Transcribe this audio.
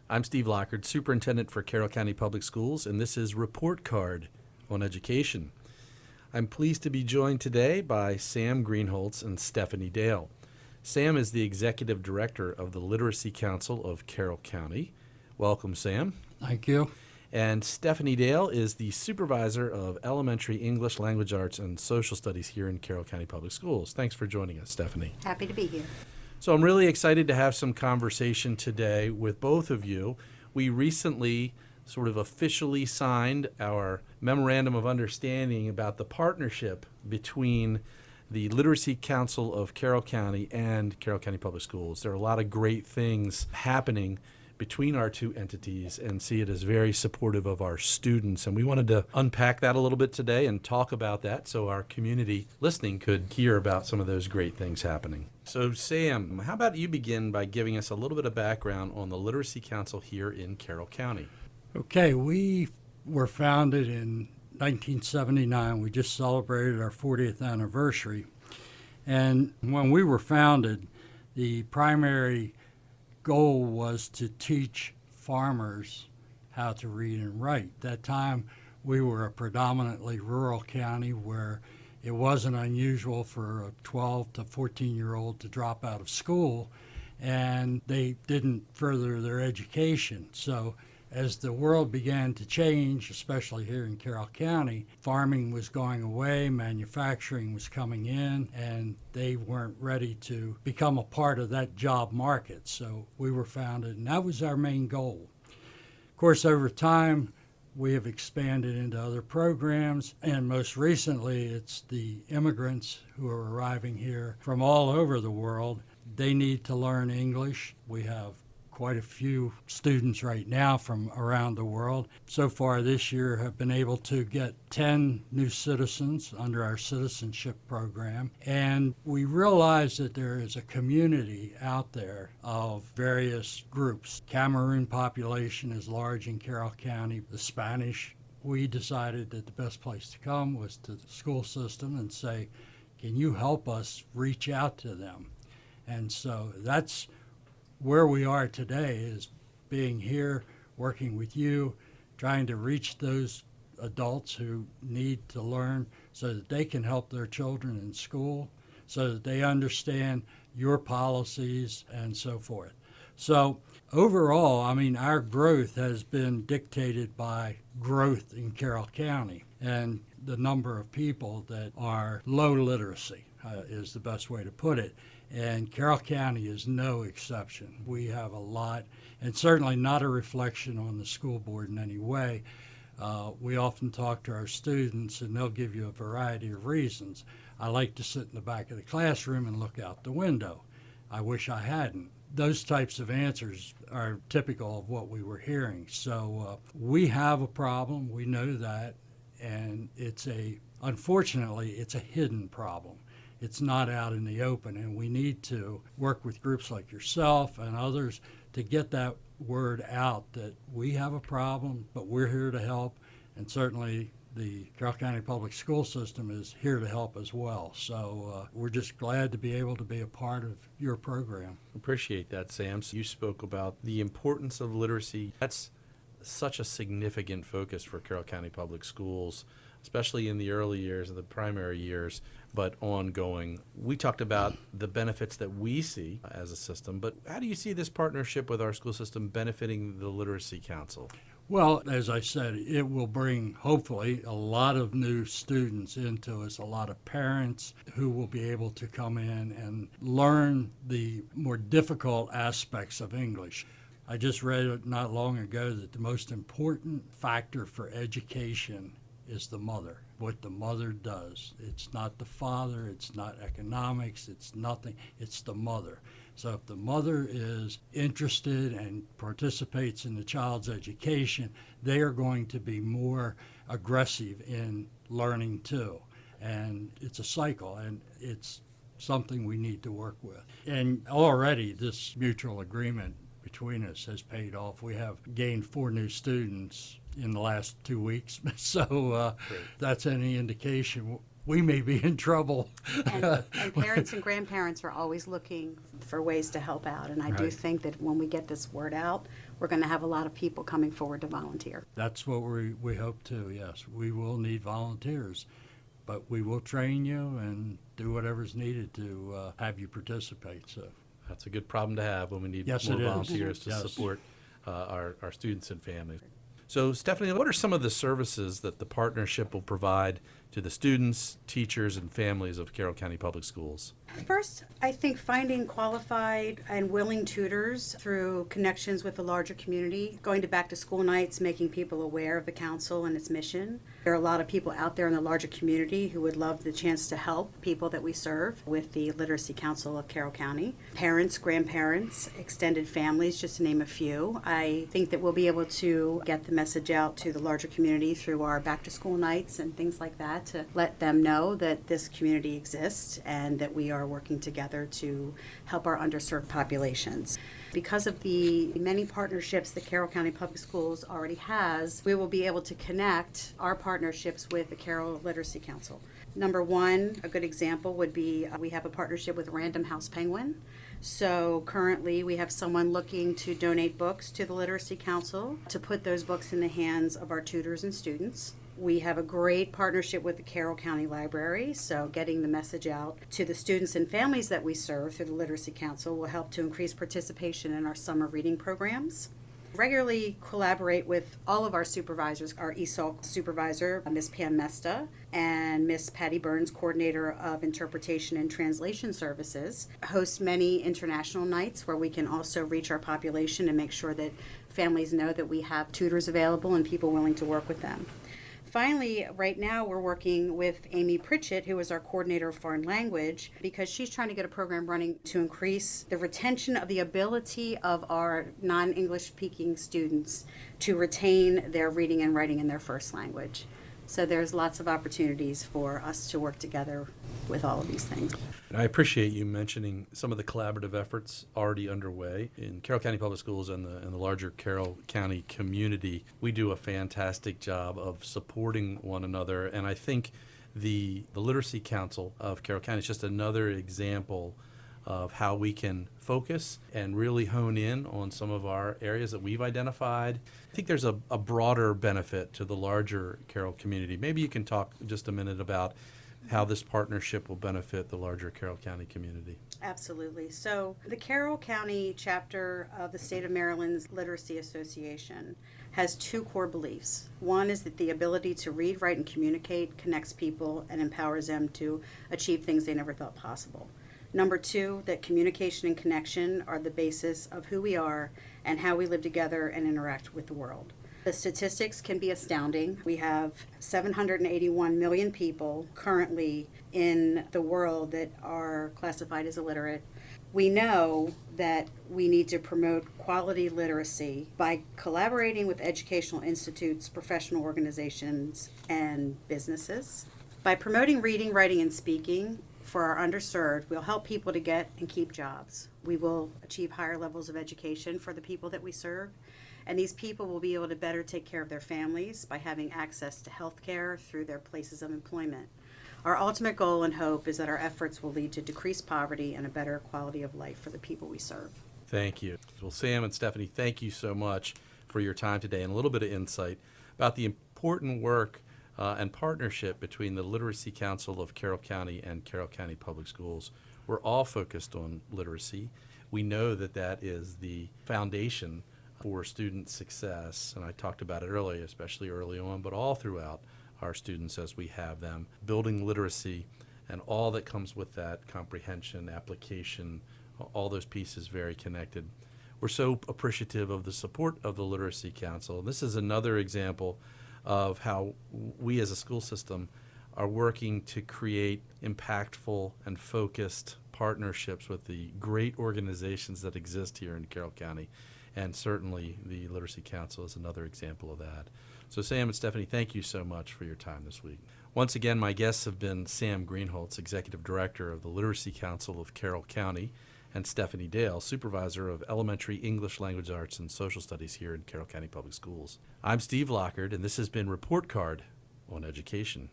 I'm Steve Lockard, Superintendent for Carroll County Public Schools, and this is Report Card on Education. I'm pleased to be joined today by Sam Greenholtz and Stephanie Dale. Sam is the Executive Director of the Literacy Council of Carroll County. Welcome, Sam. Thank you. And Stephanie Dale is the Supervisor of Elementary English, Language Arts, and Social Studies here in Carroll County Public Schools. Thanks for joining us, Stephanie. Happy to be here. So I'm really excited to have some conversation today with both of you. We recently sort of officially signed our Memorandum of Understanding about the partnership between the Literacy Council of Carroll County and Carroll County Public Schools. There are a lot of great things happening between our two entities and see it as very supportive of our students. And we wanted to unpack that a little bit today and talk about that so our community listening could hear about some of those great things happening. So Sam, how about you begin by giving us a little bit of background on the Literacy Council here in Carroll County? Okay, we were founded in 1979. We just celebrated our 40th anniversary. And when we were founded, the primary goal was to teach farmers how to read and write. At that time, we were a predominantly rural county where it wasn't unusual for a 12 to 14-year-old to drop out of school, and they didn't further their education. So as the world began to change, especially here in Carroll County, farming was going away, manufacturing was coming in, and they weren't ready to become a part of that job market. So we were founded, and that was our main goal. Of course, over time, we have expanded into other programs, and most recently, it's the immigrants who are arriving here from all over the world. They need to learn English. We have quite a few students right now from around the world. So far this year have been able to get 10 new citizens under our citizenship program. And we realize that there is a community out there of various groups. Cameroon population is large in Carroll County. The Spanish, we decided that the best place to come was to the school system and say, can you help us reach out to them? And so that's where we are today, is being here, working with you, trying to reach those adults who need to learn so that they can help their children in school, so that they understand your policies and so forth. So overall, our growth has been dictated by growth in Carroll County and the number of people that are low literacy is the best way to put it. And Carroll County is no exception. We have a lot, and certainly not a reflection on the school board in any way. We often talk to our students, and they'll give you a variety of reasons. I like to sit in the back of the classroom and look out the window. I wish I hadn't. Those types of answers are typical of what we were hearing. So we have a problem, we know that, and unfortunately, it's a hidden problem. It's not out in the open, and we need to work with groups like yourself and others to get that word out that we have a problem, but we're here to help, and certainly the Carroll County Public School System is here to help as well. So we're just glad to be able to be a part of your program. Appreciate that, Sam. So you spoke about the importance of literacy. That's such a significant focus for Carroll County Public Schools, especially in the early years of the primary years, but ongoing. We talked about the benefits that we see as a system, but how do you see this partnership with our school system benefiting the Literacy Council? Well, as I said, it will bring, hopefully, a lot of new students into us, a lot of parents who will be able to come in and learn the more difficult aspects of English. I just read it not long ago that the most important factor for education is the mother, what the mother does. It's not the father, it's not economics, it's nothing, it's the mother. So if the mother is interested and participates in the child's education, they are going to be more aggressive in learning too. And it's a cycle, and it's something we need to work with. And already this mutual agreement between us has paid off. We have gained 4 new students in the last 2 weeks. So that's any indication we may be in trouble. And parents and grandparents are always looking for ways to help out. And I do think that when we get this word out, we're going to have a lot of people coming forward to volunteer. That's what we hope to, yes. We will need volunteers, but we will train you and do whatever's needed to have you participate. So That's a good problem to have when we need Yes, more it is. volunteers to Yes. support our students and families. So, Stephanie, what are some of the services that the partnership will provide to the students, teachers, and families of Carroll County Public Schools? First, I think finding qualified and willing tutors through connections with the larger community, going to back to school nights, making people aware of the council and its mission. There are a lot of people out there in the larger community who would love the chance to help people that we serve with the Literacy Council of Carroll County. Parents, grandparents, extended families, just to name a few. I think that we'll be able to get the message out to the larger community through our back to school nights and things like that to let them know that this community exists and that we are working together to help our underserved populations. Because of the many partnerships that Carroll County Public Schools already has, we will be able to connect our partnerships with the Carroll Literacy Council. Number one, a good example would be we have a partnership with Random House Penguin. So currently we have someone looking to donate books to the Literacy Council to put those books in the hands of our tutors and students. We have a great partnership with the Carroll County Library, so getting the message out to the students and families that we serve through the Literacy Council will help to increase participation in our summer reading programs. Regularly collaborate with all of our supervisors, our ESOL supervisor, Ms. Pam Mesta, and Ms. Patty Burns, coordinator of interpretation and translation services, host many international nights where we can also reach our population and make sure that families know that we have tutors available and people willing to work with them. Finally, right now we're working with Amy Pritchett, who is our coordinator of foreign language, because she's trying to get a program running to increase the retention of the ability of our non-English speaking students to retain their reading and writing in their first language. So there's lots of opportunities for us to work together with all of these things. I appreciate you mentioning some of the collaborative efforts already underway in Carroll County Public Schools and the larger Carroll County community. We do a fantastic job of supporting one another, and I think the Literacy Council of Carroll County is just another example of how we can focus and really hone in on some of our areas that we've identified. I think there's a broader benefit to the larger Carroll community. Maybe you can talk just a minute about how this partnership will benefit the larger Carroll County community. Absolutely. So the Carroll County chapter of the State of Maryland's Literacy Association has two core beliefs. One is that the ability to read, write, and communicate connects people and empowers them to achieve things they never thought possible. Number two, that communication and connection are the basis of who we are and how we live together and interact with the world. The statistics can be astounding. We have 781 million people currently in the world that are classified as illiterate. We know that we need to promote quality literacy by collaborating with educational institutes, professional organizations, and businesses. By promoting reading, writing, and speaking for our underserved, we'll help people to get and keep jobs. We will achieve higher levels of education for the people that we serve. And these people will be able to better take care of their families by having access to health care through their places of employment. Our ultimate goal and hope is that our efforts will lead to decreased poverty and a better quality of life for the people we serve. Thank you. Well, Sam and Stephanie, thank you so much for your time today and a little bit of insight about the important work and partnership between the Literacy Council of Carroll County and Carroll County Public Schools. We're all focused on literacy. We know that that is the foundation for student success, and I talked about it earlier, especially early on, but all throughout our students as we have them. Building literacy and all that comes with that, comprehension, application, all those pieces very connected. We're so appreciative of the support of the Literacy Council. This is another example of how we as a school system are working to create impactful and focused partnerships with the great organizations that exist here in Carroll County. And certainly the Literacy Council is another example of that. So Sam and Stephanie, thank you so much for your time this week. Once again, my guests have been Sam Greenholtz, Executive Director of the Literacy Council of Carroll County, and Stephanie Dale, Supervisor of Elementary English Language Arts and Social Studies here in Carroll County Public Schools. I'm Steve Lockard, and this has been Report Card on Education.